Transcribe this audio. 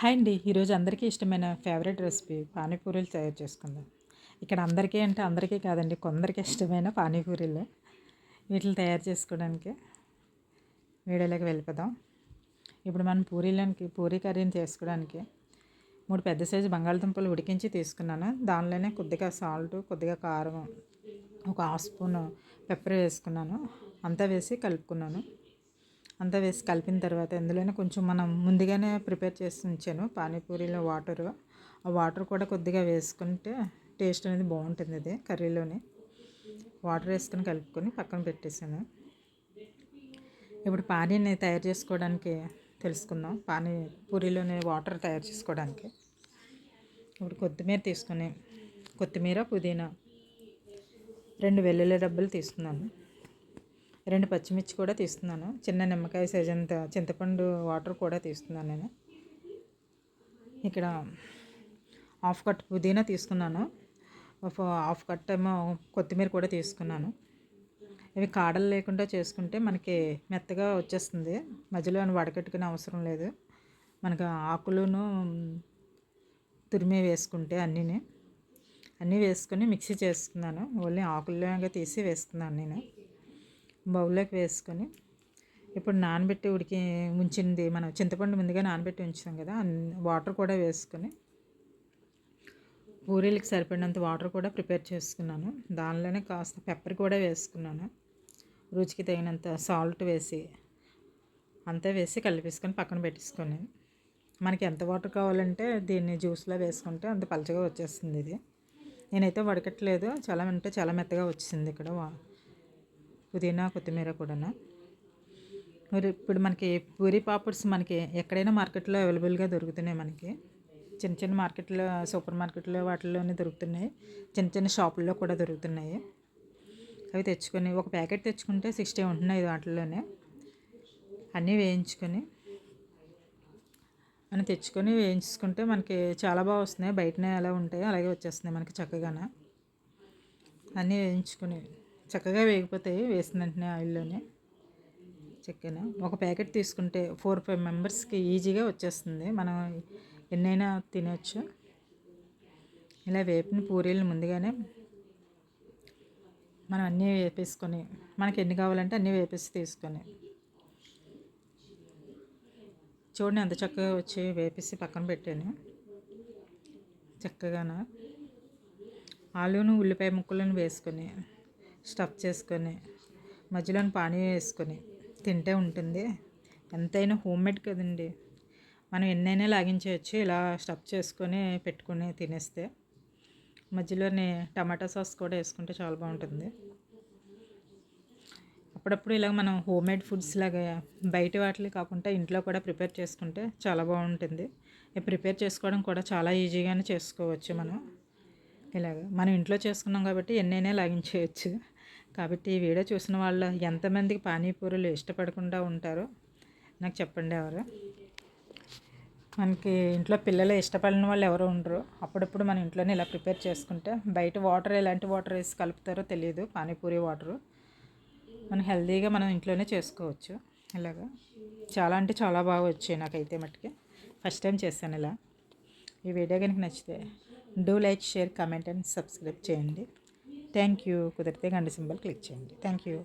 Hi అండి. ఈరోజు అందరికీ ఇష్టమైన ఫేవరెట్ రెసిపీ పానీపూరీలు తయారు చేసుకుందాం. ఇక్కడ అందరికీ అంటే అందరికీ కాదండి, కొందరికి ఇష్టమైన పానీపూరీలు. వీటిని తయారు చేసుకోవడానికి వీడియోలోకి వెళ్ళిపోదాం. ఇప్పుడు మనం పూరీ కర్రీని చేసుకోవడానికి 3 పెద్ద సైజు బంగాళదుంపలు ఉడికించి తీసుకున్నాను. దానిలోనే కొద్దిగా సాల్ట్, కొద్దిగా కారం, ఒక హాఫ్ స్పూన్ పెప్పర్ వేసుకున్నాను. అంతా వేసి కలుపుకున్నాను. అంతా వేసి కలిపిన తర్వాత ఇందులోనే కొంచెం మనం ముందుగానే ప్రిపేర్ చేసి ఉంచాను పానీపూరిలో వాటరు. ఆ వాటర్ కూడా కొద్దిగా వేసుకుంటే టేస్ట్ అనేది బాగుంటుంది. అది కర్రీలోని వాటర్ వేసుకొని కలుపుకొని పక్కన పెట్టేసాను. ఇప్పుడు పానీని తయారు చేసుకోవడానికి తెలుసుకుందాం. పానీపూరిలోని వాటర్ తయారు చేసుకోవడానికి ఇప్పుడు కొత్తిమీర తీసుకొని పుదీనా, 2 వెల్లుల్లి డబ్బులు తీసుకున్నాను. 2 పచ్చిమిర్చి కూడా తీస్తున్నాను. చిన్న నిమ్మకాయ సైజ్ అంత చింతపండు వాటర్ కూడా తీస్తున్నాను నేను. ఇక్కడ హాఫ్ కట్ పుదీనా తీసుకున్నాను. హాఫ్ కట్ ఏమో కొత్తిమీర కూడా తీసుకున్నాను. ఇవి కాడలు లేకుండా చేసుకుంటే మనకి మెత్తగా వచ్చేస్తుంది. మధ్యలో వడకట్టుకునే అవసరం లేదు. మనకు ఆకులను తురిమి వేసుకుంటే అన్నీ వేసుకొని మిక్సీ చేసుకున్నాను. ఓన్లీ ఆకుల్లాగా తీసి వేసుకున్నాను నేను. బౌల్లోకి వేసుకొని ఇప్పుడు నానబెట్టి ఉంచింది మనం చింతపండు ముందుగా నానబెట్టి ఉంచాం కదా, వాటర్ కూడా వేసుకొని పూరీలకు సరిపడినంత వాటర్ కూడా ప్రిపేర్ చేసుకున్నాను. దానిలోనే కాస్త పెప్పర్ కూడా వేసుకున్నాను. రుచికి తగినంత సాల్ట్ వేసి అంతా వేసి కలిపేసుకొని పక్కన పెట్టేసుకొని మనకి ఎంత వాటర్ కావాలంటే దీన్ని జ్యూస్లో వేసుకుంటే అంత పలచగా వచ్చేస్తుంది. ఇది నేనైతే వడకట్లేదు, చాలా మెత్తగా వచ్చింది ఇక్కడ పుదీనా కొత్తిమీర కూడా. మరి ఇప్పుడు మనకి పూరీ పాపడ్స్ మనకి ఎక్కడైనా మార్కెట్లో అవైలబుల్గా దొరుకుతున్నాయి. మనకి చిన్న చిన్న మార్కెట్లో, సూపర్ మార్కెట్లో వాటిల్లోనే దొరుకుతున్నాయి. చిన్న చిన్న షాపుల్లో కూడా దొరుకుతున్నాయి. అవి తెచ్చుకొని ఒక ప్యాకెట్ తెచ్చుకుంటే 60 ఉంటున్నాయి. వాటిల్లోనే అన్నీ వేయించుకొని మనం తెచ్చుకొని వేయించుకుంటే మనకి చాలా బాగా వస్తున్నాయి. బయటనే ఎలా ఉంటాయో అలాగే వచ్చేస్తున్నాయి మనకి చక్కగానే. అన్నీ వేయించుకొని చక్కగా వేగిపోతాయి వేసిన వెంటనే ఆయిల్లోనే. చక్కగా ఒక ప్యాకెట్ తీసుకుంటే 4-5 మెంబర్స్కి ఈజీగా వచ్చేస్తుంది. మనం ఎన్నైనా తినచ్చు. ఇలా వేపిన పూరీలు ముందుగానే మనం అన్నీ వేపేసుకొని మనకి ఎన్ని కావాలంటే అన్నీ వేపేసి తీసుకొని చూడండి ఎంత చక్కగా వచ్చి వేపేసి పక్కన పెట్టాను. చక్కగాను ఆలూను ఉల్లిపాయ ముక్కలను వేసుకొని స్టఫ్ చేసుకొని మధ్యలోని పానీ వేసుకొని తింటే ఉంటుంది. ఎంతైనా హోమ్మేడ్ కదండి, మనం ఎన్నైనా లాగించవచ్చు. ఇలా స్టఫ్ చేసుకొని పెట్టుకొని తినేస్తే మధ్యలోనే టమాటా సాస్ కూడా వేసుకుంటే చాలా బాగుంటుంది. అప్పుడప్పుడు ఇలా మనం హోమ్మేడ్ ఫుడ్స్ లాగా బయట వాటిని కాకుండా ఇంట్లో కూడా ప్రిపేర్ చేసుకుంటే చాలా బాగుంటుంది. ప్రిపేర్ చేసుకోవడం కూడా చాలా ఈజీగానే చేసుకోవచ్చు. మనం ఇంట్లో చేసుకున్నాం కాబట్టి ఎన్నైనా లాగించేయచ్చు. కాబట్టి ఈ వీడియో చూసిన వాళ్ళు ఎంతమందికి పానీపూరీలు ఇష్టపడకుండా ఉంటారో నాకు చెప్పండి. ఎవరు మనకి ఇంట్లో పిల్లలు ఇష్టపడిన వాళ్ళు ఎవరు ఉండరు. అప్పుడప్పుడు మన ఇంట్లోనే ఇలా ప్రిపేర్ చేసుకుంటే బయట వాటర్ ఎలాంటి వాటర్ వేసి కలుపుతారో తెలియదు. పానీపూరి వాటరు మనం హెల్తీగా మనం ఇంట్లోనే చేసుకోవచ్చు. ఇలాగా చాలా అంటే చాలా బాగా వచ్చాయి నాకైతే మట్టుకి. ఫస్ట్ టైం చేశాను ఇలా. ఈ వీడియో కనుక నచ్చితే do like, share, comment and subscribe చేయండి. Thank you. కుదిరితే గంట సింబల్ క్లిక్ చేయండి. Thank you.